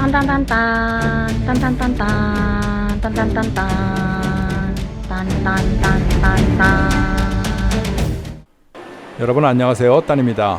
딴딴딴딴 딴딴딴딴 딴딴딴딴 딴딴딴딴딴. 여러분 안녕하세요, 딴입니다.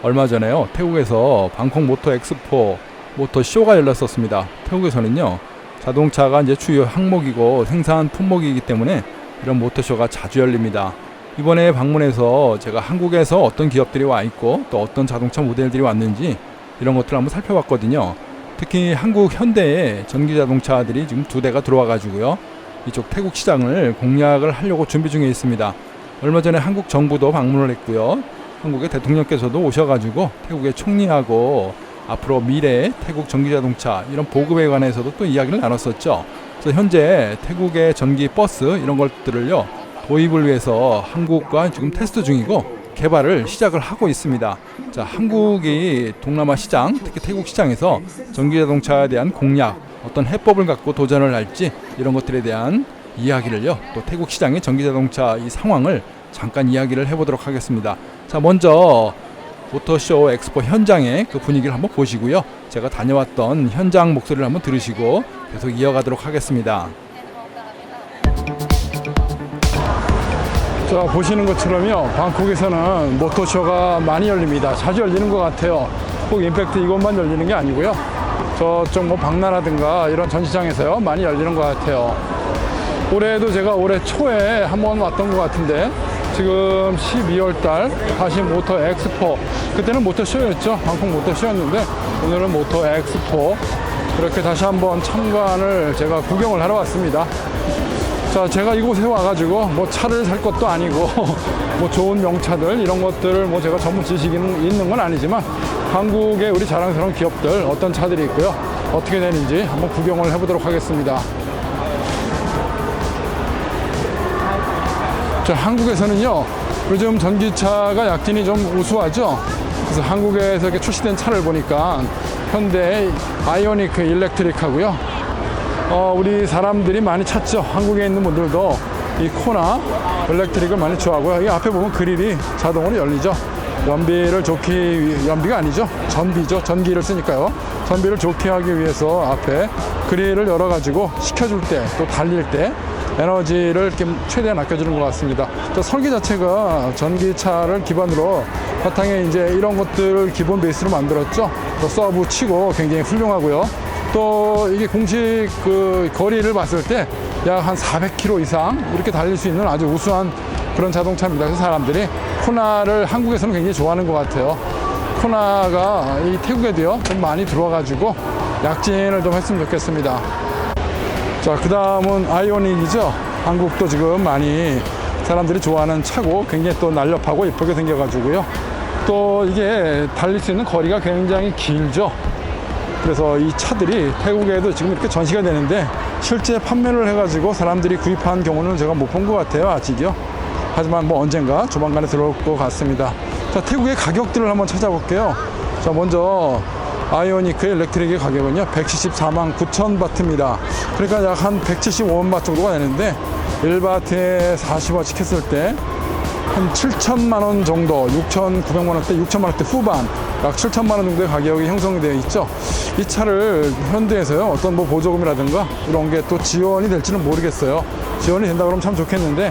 얼마 전에요, 태국에서 방콕 모터 엑스포 모터 쇼가 열렸었습니다. 태국에서는요, 자동차가 이제 주요 항목이고 생산 품목이기 때문에 이런 모터쇼가 자주 열립니다. 이번에 방문해서 제가 한국에서 어떤 기업들이 와 있고 또 어떤 자동차 모델들이 왔는지 이런 것들을 한번 살펴봤거든요. 특히 한국 현대의 전기 자동차들이 지금 2대가 들어와 가지고요, 이쪽 태국 시장을 공략을 하려고 준비 중에 있습니다. 얼마 전에 한국 정부도 방문을 했고요, 한국의 대통령께서도 오셔가지고 태국의 총리하고 앞으로 미래의 태국 전기자동차 이런 보급에 관해서도 또 이야기를 나눴었죠. 그래서 현재 태국의 전기 버스 이런 것들을요, 도입을 위해서 한국과 지금 테스트 중이고 개발을 시작을 하고 있습니다. 자, 한국이 동남아 시장, 특히 태국 시장에서 전기자동차에 대한 공략, 어떤 해법을 갖고 도전을 할지 이런 것들에 대한 이야기를요, 또 태국 시장의 전기자동차 이 상황을 잠깐 이야기를 해보도록 하겠습니다. 자, 먼저 모터쇼 엑스포 현장의 그 분위기를 한번 보시고요, 제가 다녀왔던 현장 목소리를 한번 들으시고 계속 이어가도록 하겠습니다. 자, 보시는 것처럼요, 방콕에서는 모터쇼가 많이 열립니다. 자주 열리는 것 같아요. 꼭 임팩트 이것만 열리는 게 아니고요, 저쪽 뭐 박나라든가 이런 전시장에서요 많이 열리는 것 같아요. 올해도 제가 올해 초에 한번 왔던 것 같은데, 지금 12월달 다시 모터 엑스포, 그때는 모터쇼였죠. 방콕 모터쇼였는데 오늘은 모터 엑스포, 이렇게 다시 한번 참관을 제가 구경을 하러 왔습니다. 자, 제가 이곳에 와가지고 뭐 차를 살 것도 아니고 뭐 좋은 명차들 이런 것들을 뭐 제가 전문 지식이 있는 건 아니지만 한국의 우리 자랑스러운 기업들 어떤 차들이 있고요, 어떻게 되는지 한번 구경을 해보도록 하겠습니다. 자, 한국에서는요, 요즘 전기차가 약진이 좀 우수하죠. 그래서 한국에서 이렇게 출시된 차를 보니까 현대 아이오니크 일렉트릭 하고요, 우리 사람들이 많이 찾죠. 한국에 있는 분들도 이 코나 일렉트릭을 많이 좋아하고요. 이 앞에 보면 그릴이 자동으로 열리죠. 연비가 아니죠, 전비죠. 전기를 쓰니까요. 전비를 좋게 하기 위해서 앞에 그릴을 열어가지고 식혀줄 때, 또 달릴 때 에너지를 이렇게 최대한 아껴주는 것 같습니다. 또 설계 자체가 전기차를 기반으로 바탕에 이제 이런 것들을 기본 베이스로 만들었죠. 또 서브 치고 굉장히 훌륭하고요. 또 이게 공식 그 거리를 봤을 때 약 한 400km 이상 이렇게 달릴 수 있는 아주 우수한 그런 자동차입니다. 그래서 사람들이 코나를 한국에서는 굉장히 좋아하는 것 같아요. 코나가 이 태국에도요 좀 많이 들어와가지고 약진을 좀 했으면 좋겠습니다. 자, 그 다음은 아이오닉이죠. 한국도 지금 많이 사람들이 좋아하는 차고 굉장히 또 날렵하고 예쁘게 생겨가지고요, 또 이게 달릴 수 있는 거리가 굉장히 길죠. 그래서 이 차들이 태국에도 지금 이렇게 전시가 되는데 실제 판매를 해가지고 사람들이 구입한 경우는 제가 못 본 것 같아요, 아직요. 하지만 뭐 언젠가 조만간에 들어올 것 같습니다. 자, 태국의 가격들을 한번 찾아볼게요. 자, 먼저 아이오니크 일렉트릭의 가격은요 174만 9천 바트입니다. 그러니까 약 한 175만 바트 정도가 되는데 1바트에 40와치 했을 때 한 7천만 원 정도, 6,900만 원대, 6천만 원대 후반, 약 7천만 원 정도의 가격이 형성되어 있죠. 이 차를 현대에서요 어떤 뭐 보조금이라든가 이런 게 또 지원이 될지는 모르겠어요. 지원이 된다 그러면 참 좋겠는데,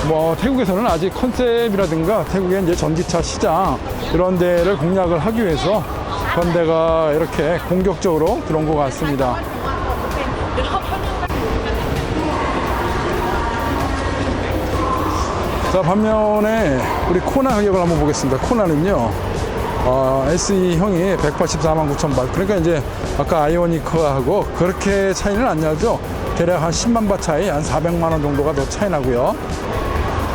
뭐 태국에서는 아직 컨셉이라든가 태국의 이제 전기차 시장 이런 데를 공략을 하기 위해서 현대가 이렇게 공격적으로 들어온 것 같습니다. 자, 반면에 우리 코나 가격을 한번 보겠습니다. 코나는요 SE형이 184만 9천 바, 그러니까 이제 아까 아이오니크하고 그렇게 차이는 안 나죠. 대략 한 10만 바 차이, 한 400만 원 정도가 더 차이 나고요,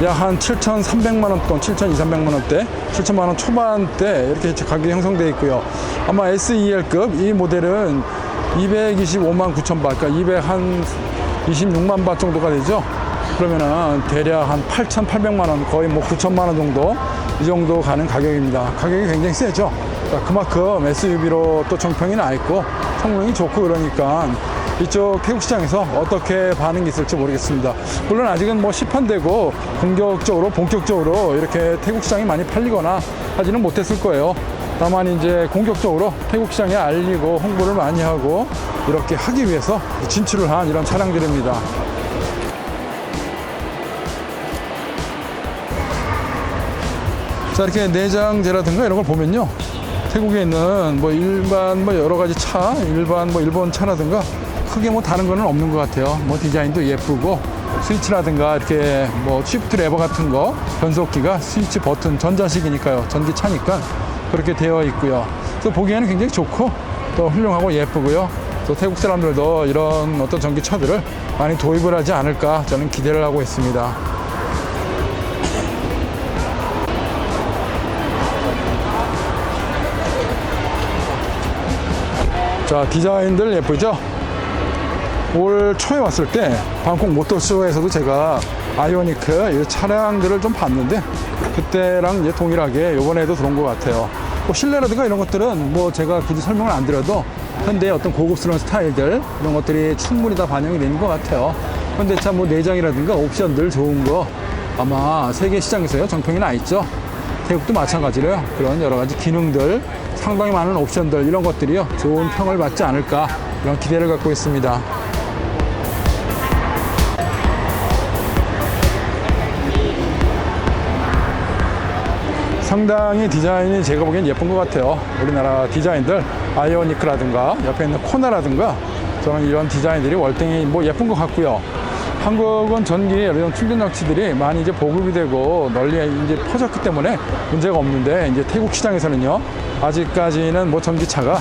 약 한 7,300만 원 돈, 7,200만 원대, 7천만 원 초반대 이렇게 가격이 형성되어 있고요. 아마 SEL급 이 모델은 225만 9천 바, 그러니까 226만 바 정도가 되죠. 그러면은 대략 한 8,800만 원, 거의 뭐 9천만 원 정도, 이 정도 가는 가격입니다. 가격이 굉장히 세죠. 그만큼 SUV로 또 정평이 나 있고 성능이 좋고, 그러니까 이쪽 태국 시장에서 어떻게 반응이 있을지 모르겠습니다. 물론 아직은 뭐 시판되고 본격적으로 이렇게 태국 시장이 많이 팔리거나 하지는 못했을 거예요. 다만 이제 공격적으로 태국 시장에 알리고 홍보를 많이 하고 이렇게 하기 위해서 진출을 한 이런 차량들입니다. 자, 이렇게 내장재라든가 이런 걸 보면요, 태국에 있는 뭐 일반 뭐 여러 가지 차, 일반 뭐 일본 차라든가 크게 뭐 다른 거는 없는 것 같아요. 뭐 디자인도 예쁘고 스위치라든가 이렇게 뭐 쉬프트 레버 같은 거, 변속기가 스위치 버튼, 전자식이니까요, 전기차니까 그렇게 되어 있고요. 또 보기에는 굉장히 좋고 또 훌륭하고 예쁘고요. 또 태국 사람들도 이런 어떤 전기차들을 많이 도입을 하지 않을까 저는 기대를 하고 있습니다. 자, 디자인들 예쁘죠? 올 초에 왔을 때 방콕 모터쇼에서도 제가 아이오니크 이 차량들을 좀 봤는데 그때랑 이제 동일하게 이번에도 들어온 것 같아요. 뭐 실내라든가 이런 것들은 뭐 제가 굳이 설명을 안 드려도 현대의 어떤 고급스러운 스타일들 이런 것들이 충분히 다 반영이 되는 것 같아요. 현대차 뭐 내장이라든가 옵션들 좋은 거 아마 세계 시장에서요 정평이 나 있죠. 태국도 마찬가지로요. 그런 여러 가지 기능들, 상당히 많은 옵션들 이런 것들이요 좋은 평을 받지 않을까 이런 기대를 갖고 있습니다. 상당히 디자인이 제가 보기엔 예쁜 것 같아요. 우리나라 디자인들 아이오니크라든가 옆에 있는 코나라든가 저는 이런 디자인들이 월등히 뭐 예쁜 것 같고요. 한국은 전기 이런 충전 장치들이 많이 이제 보급이 되고 널리 이제 퍼졌기 때문에 문제가 없는데 이제 태국 시장에서는요 아직까지는 뭐 전기차가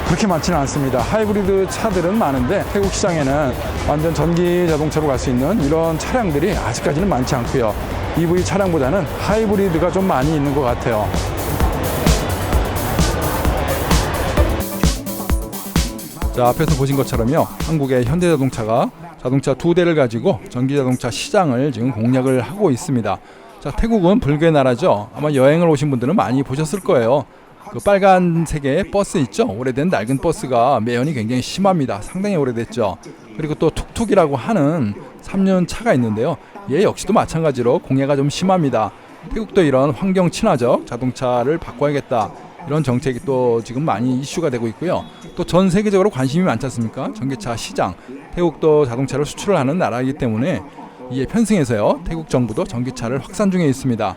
그렇게 많지는 않습니다. 하이브리드 차들은 많은데 태국 시장에는 완전 전기 자동차로 갈 수 있는 이런 차량들이 아직까지는 많지 않고요. EV 차량보다는 하이브리드가 좀 많이 있는 것 같아요. 자, 앞에서 보신 것처럼요, 한국의 현대자동차가 자동차 2대를 가지고 전기자동차 시장을 지금 공략을 하고 있습니다. 자, 태국은 불교의 나라죠. 아마 여행을 오신 분들은 많이 보셨을 거예요. 그 빨간색의 버스 있죠? 오래된 낡은 버스가 매연이 굉장히 심합니다. 상당히 오래됐죠. 그리고 또 툭툭이라고 하는 3륜 차가 있는데요. 얘 역시도 마찬가지로 공해가 좀 심합니다. 태국도 이런 환경 친화적 자동차를 바꿔야겠다. 이런 정책이 또 지금 많이 이슈가 되고 있고요. 또 전 세계적으로 관심이 많지 않습니까? 전기차 시장. 태국도 자동차를 수출을 하는 나라이기 때문에 이에 편승해서요. 태국 정부도 전기차를 확산 중에 있습니다.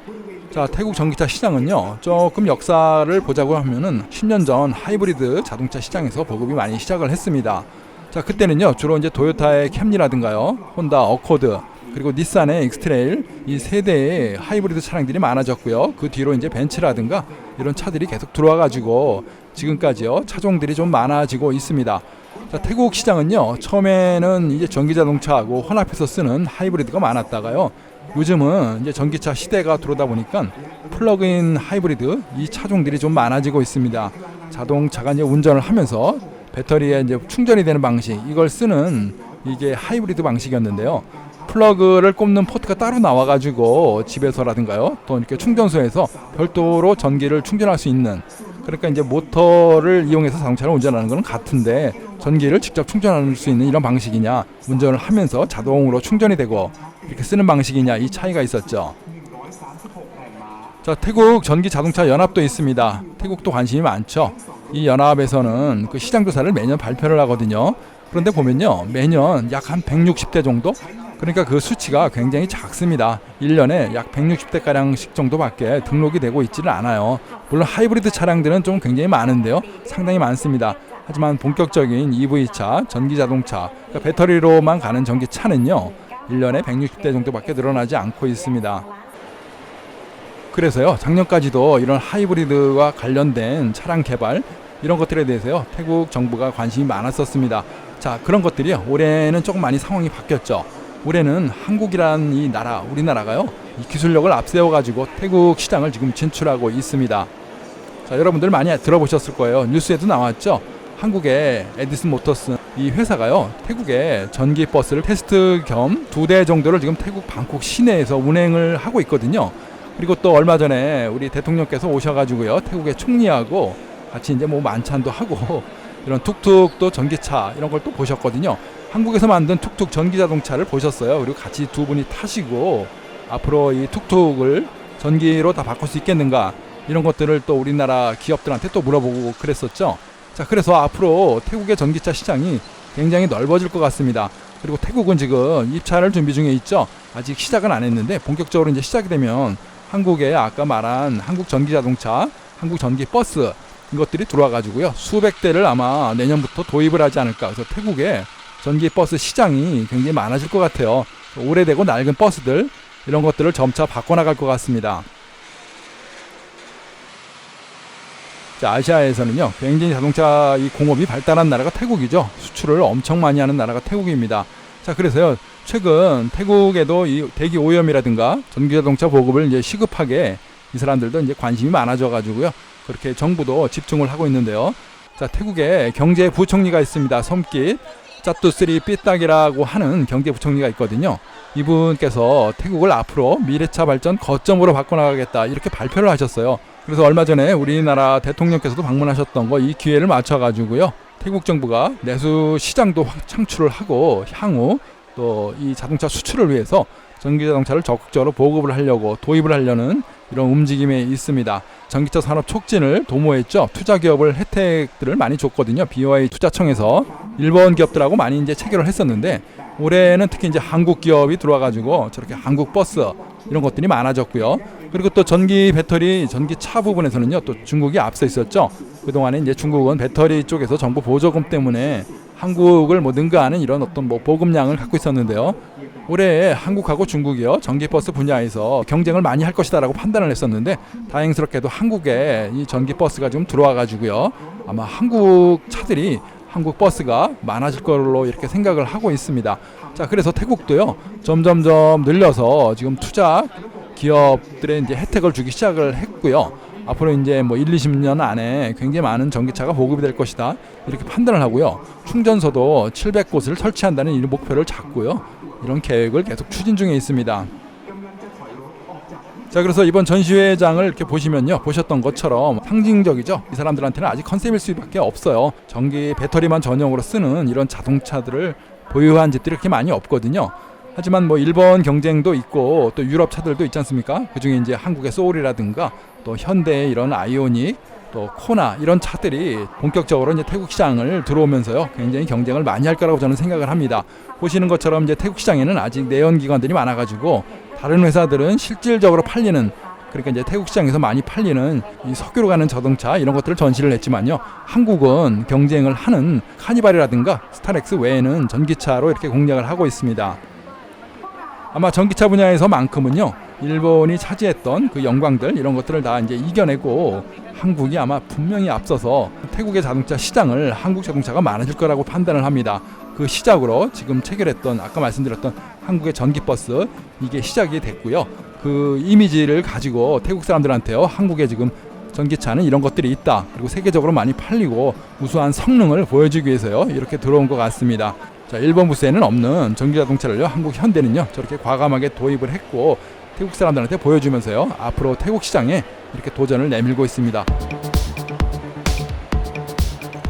자, 태국 전기차 시장은요. 조금 역사를 보자고 하면은 10년 전 하이브리드 자동차 시장에서 보급이 많이 시작을 했습니다. 자, 그때는요. 주로 이제 도요타의 캠리라든가요. 혼다 어코드 그리고 닛산의 엑스트레일 이 세 대의 하이브리드 차량들이 많아졌고요. 그 뒤로 이제 벤츠라든가 이런 차들이 계속 들어와 가지고 지금까지요. 차종들이 좀 많아지고 있습니다. 자, 태국 시장은요. 처음에는 이제 전기 자동차하고 혼합해서 쓰는 하이브리드가 많았다가요. 요즘은 이제 전기차 시대가 들어오다 보니까 플러그인 하이브리드 이 차종들이 좀 많아지고 있습니다. 자동차가 이제 운전을 하면서 배터리에 이제 충전이 되는 방식 이걸 쓰는 이게 하이브리드 방식이었는데요. 플러그를 꼽는 포트가 따로 나와가지고 집에서라든가요, 또 이렇게 충전소에서 별도로 전기를 충전할 수 있는, 그러니까 이제 모터를 이용해서 자동차를 운전하는 것은 같은데 전기를 직접 충전할 수 있는 이런 방식이냐, 운전을 하면서 자동으로 충전이 되고 이렇게 쓰는 방식이냐, 이 차이가 있었죠. 자, 태국 전기 자동차 연합도 있습니다. 태국도 관심이 많죠. 이 연합에서는 그 시장 조사를 매년 발표를 하거든요. 그런데 보면요, 매년 약 한 160대 정도? 그러니까 그 수치가 굉장히 작습니다. 1년에 약 160대가량씩 정도밖에 등록이 되고 있지는 않아요. 물론 하이브리드 차량들은 좀 굉장히 많은데요. 상당히 많습니다. 하지만 본격적인 EV차, 전기자동차, 그러니까 배터리로만 가는 전기차는요. 1년에 160대 정도밖에 늘어나지 않고 있습니다. 그래서요. 작년까지도 이런 하이브리드와 관련된 차량 개발 이런 것들에 대해서요. 태국 정부가 관심이 많았었습니다. 자, 그런 것들이 올해는 조금 많이 상황이 바뀌었죠. 올해는 한국이란 이 나라, 우리나라가요, 이 기술력을 앞세워가지고 태국 시장을 지금 진출하고 있습니다. 자, 여러분들 많이 들어보셨을 거예요. 뉴스에도 나왔죠. 한국의 에디슨 모터스 이 회사가요, 태국에 전기 버스를 테스트 겸 2대 정도를 지금 태국 방콕 시내에서 운행을 하고 있거든요. 그리고 또 얼마 전에 우리 대통령께서 오셔가지고요, 태국의 총리하고 같이 이제 뭐 만찬도 하고 이런 툭툭도 전기차 이런 걸 또 보셨거든요. 한국에서 만든 툭툭 전기 자동차를 보셨어요. 그리고 같이 두 분이 타시고 앞으로 이 툭툭을 전기로 다 바꿀 수 있겠는가 이런 것들을 또 우리나라 기업들한테 또 물어보고 그랬었죠. 자, 그래서 앞으로 태국의 전기차 시장이 굉장히 넓어질 것 같습니다. 그리고 태국은 지금 입찰을 준비 중에 있죠. 아직 시작은 안 했는데 본격적으로 이제 시작이 되면 한국에 아까 말한 한국 전기 자동차, 한국 전기 버스 이것들이 들어와 가지고요. 수백 대를 아마 내년부터 도입을 하지 않을까. 그래서 태국의 전기 버스 시장이 굉장히 많아질 것 같아요. 오래되고 낡은 버스들 이런 것들을 점차 바꿔나갈 것 같습니다. 자, 아시아에서는요 굉장히 자동차 이 공업이 발달한 나라가 태국이죠. 수출을 엄청 많이 하는 나라가 태국입니다. 자, 그래서요 최근 태국에도 이 대기 오염이라든가 전기자동차 보급을 이제 시급하게 이 사람들도 이제 관심이 많아져 가지고요 그렇게 정부도 집중을 하고 있는데요. 자, 태국에 경제부총리가 있습니다. 섬깃 짜뚜쓰리 삐딱이라고 하는 경제부총리가 있거든요. 이분께서 태국을 앞으로 미래차 발전 거점으로 바꿔나가겠다 이렇게 발표를 하셨어요. 그래서 얼마 전에 우리나라 대통령께서도 방문하셨던 거 이 기회를 맞춰가지고요 태국 정부가 내수 시장도 창출을 하고 향후 또 이 자동차 수출을 위해서 전기자동차를 적극적으로 보급을 하려고 도입을 하려는 이런 움직임이 있습니다. 전기차 산업 촉진을 도모했죠. 투자 기업을 혜택들을 많이 줬거든요. BOI 투자청에서 일본 기업들하고 많이 이제 체결을 했었는데 올해는 특히 이제 한국 기업이 들어와가지고 저렇게 한국 버스 이런 것들이 많아졌고요. 그리고 또 전기 배터리, 전기차 부분에서는요 또 중국이 앞서 있었죠. 그동안에 이제 중국은 배터리 쪽에서 정부 보조금 때문에 한국을 뭐 능가하는 이런 어떤 뭐 보급량을 갖고 있었는데요. 올해 한국하고 중국이요 전기버스 분야에서 경쟁을 많이 할 것이다라고 판단을 했었는데 다행스럽게도 한국에 이 전기버스가 좀 들어와 가지고요 아마 한국 차들이 한국 버스가 많아질 걸로 이렇게 생각을 하고 있습니다. 자, 그래서 태국도요 점점점 늘려서 지금 투자 기업들의 이제 혜택을 주기 시작을 했고요. 앞으로 이제 뭐 1, 20년 안에 굉장히 많은 전기차가 보급이 될 것이다 이렇게 판단을 하고요. 충전소도 700곳을 설치한다는 이 목표를 잡고요. 이런 계획을 계속 추진 중에 있습니다. 자, 그래서 이번 전시회장을 이렇게 보시면요 보셨던 것처럼 상징적이죠. 이 사람들한테는 아직 컨셉일 수밖에 없어요. 전기 배터리만 전용으로 쓰는 이런 자동차들을 보유한 집들이 그렇게 많이 없거든요. 하지만 뭐 일본 경쟁도 있고 또 유럽 차들도 있지 않습니까? 그중에 이제 한국의 소울이라든가 또 현대의 이런 아이오닉 또 코나 이런 차들이 본격적으로 이제 태국 시장을 들어오면서요 굉장히 경쟁을 많이 할 거라고 저는 생각을 합니다. 보시는 것처럼 이제 태국 시장에는 아직 내연 기관들이 많아가지고 다른 회사들은 실질적으로 팔리는 그러니까 이제 태국 시장에서 많이 팔리는 이 석유로 가는 자동차 이런 것들을 전시를 했지만요 한국은 경쟁을 하는 카니발이라든가 스타렉스 외에는 전기차로 이렇게 공략을 하고 있습니다. 아마 전기차 분야에서만큼은요 일본이 차지했던 그 영광들 이런 것들을 다 이제 이겨내고 한국이 아마 분명히 앞서서 태국의 자동차 시장을 한국 자동차가 많아질 거라고 판단을 합니다. 그 시작으로 지금 체결했던 아까 말씀드렸던 한국의 전기버스 이게 시작이 됐고요. 그 이미지를 가지고 태국 사람들한테요 한국에 지금 전기차는 이런 것들이 있다 그리고 세계적으로 많이 팔리고 우수한 성능을 보여주기 위해서요 이렇게 들어온 것 같습니다. 자, 일본 부스에는 없는 전기자동차를요 한국 현대는요 저렇게 과감하게 도입을 했고 태국 사람들한테 보여주면서요 앞으로 태국 시장에 이렇게 도전을 내밀고 있습니다.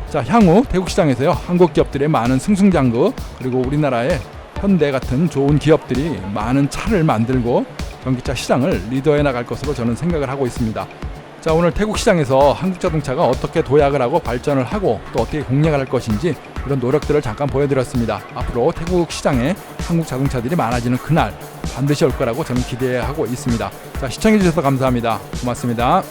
자, 향후 태국 시장에서요 한국 기업들의 많은 승승장구 그리고 우리나라의 현대 같은 좋은 기업들이 많은 차를 만들고 전기차 시장을 리더해 나갈 것으로 저는 생각을 하고 있습니다. 자, 오늘 태국 시장에서 한국 자동차가 어떻게 도약을 하고 발전을 하고 또 어떻게 공략을 할 것인지 이런 노력들을 잠깐 보여드렸습니다. 앞으로 태국 시장에 한국 자동차들이 많아지는 그날 반드시 올 거라고 저는 기대하고 있습니다. 자, 시청해주셔서 감사합니다. 고맙습니다.